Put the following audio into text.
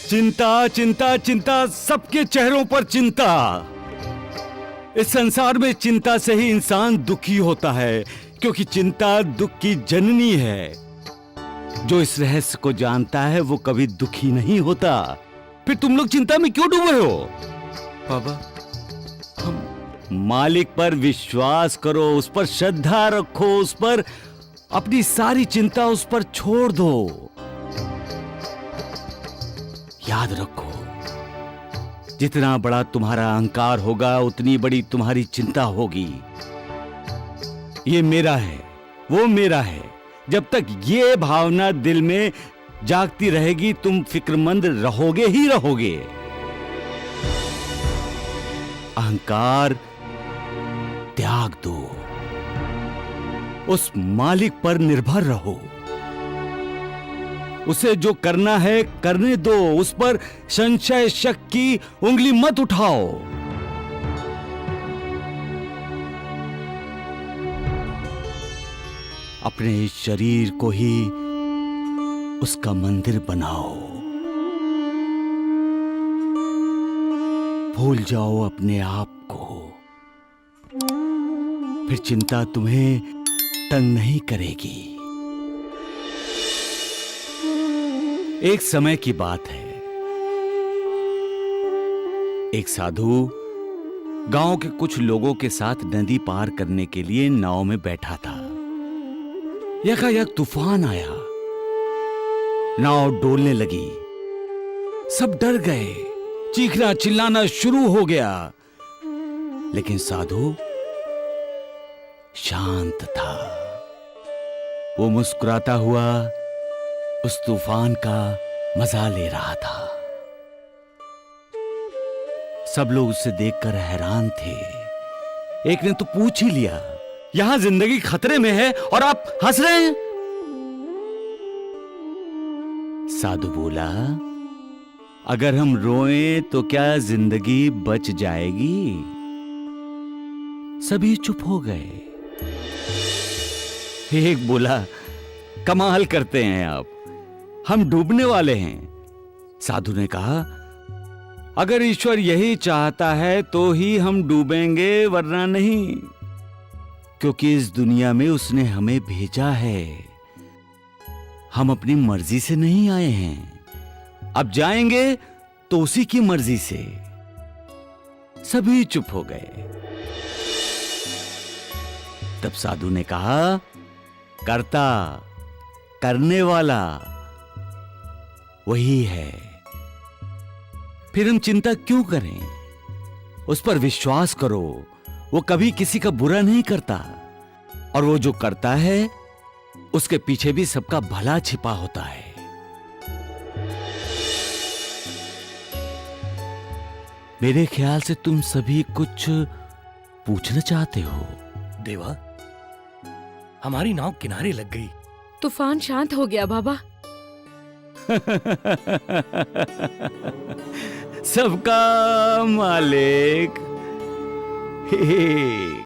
चिंता चिंता चिंता, सबके चेहरों पर चिंता। इस संसार में चिंता से ही इंसान दुखी होता है, क्योंकि चिंता दुख की जननी है। जो इस रहस्य को जानता है वो कभी दुखी नहीं होता। फिर तुम लोग चिंता में क्यों डूबे हो? बाबा, मालिक पर विश्वास करो, उस पर श्रद्धा रखो, उस पर अपनी सारी चिंता उस पर छोड़ दो। याद रखो, जितना बड़ा तुम्हारा अहंकार होगा उतनी बड़ी तुम्हारी चिंता होगी। ये मेरा है, वो मेरा है, जब तक ये भावना दिल में जागती रहेगी तुम फिक्रमंद रहोगे ही रहोगे। अहंकार त्याग दो, उस मालिक पर निर्भर रहो। उसे जो करना है करने दो, उस पर संशय शक की उंगली मत उठाओ। अपने इस शरीर को ही उसका मंदिर बनाओ। भूल जाओ अपने आप को, फिर चिंता तुम्हें तंग नहीं करेगी। एक समय की बात है, एक साधु गांव के कुछ लोगों के साथ नदी पार करने के लिए नाव में बैठा था। यकायक तूफान आया, नाव डोलने लगी। सब डर गए, चीखना चिल्लाना शुरू हो गया, लेकिन साधु शांत था। वो मुस्कुराता हुआ उस तूफान का मजा ले रहा था। सब लोग उसे देखकर हैरान थे। एक ने तो पूछ ही लिया, यहां जिंदगी खतरे में है और आप हंस रहे हैं? साधु बोला, अगर हम रोएं तो क्या जिंदगी बच जाएगी? सभी चुप हो गए। एक बोला, कमाल करते हैं आप, हम डूबने वाले हैं। साधु ने कहा, अगर ईश्वर यही चाहता है तो ही हम डूबेंगे, वरना नहीं, क्योंकि इस दुनिया में उसने हमें भेजा है। हम अपनी मर्जी से नहीं आए हैं, अब जाएंगे तो उसी की मर्जी से। सभी चुप हो गए। तब साधु ने कहा, कर्ता करने वाला वही है, फिर हम चिंता क्यों करें? उस पर विश्वास करो, वो कभी किसी का बुरा नहीं करता, और वो जो करता है उसके पीछे भी सबका भला छिपा होता है। मेरे ख्याल से तुम सभी कुछ पूछना चाहते हो। देवा, हमारी नाव किनारे लग गई। तूफान शांत हो गया बाबा। सबका मालिक एक।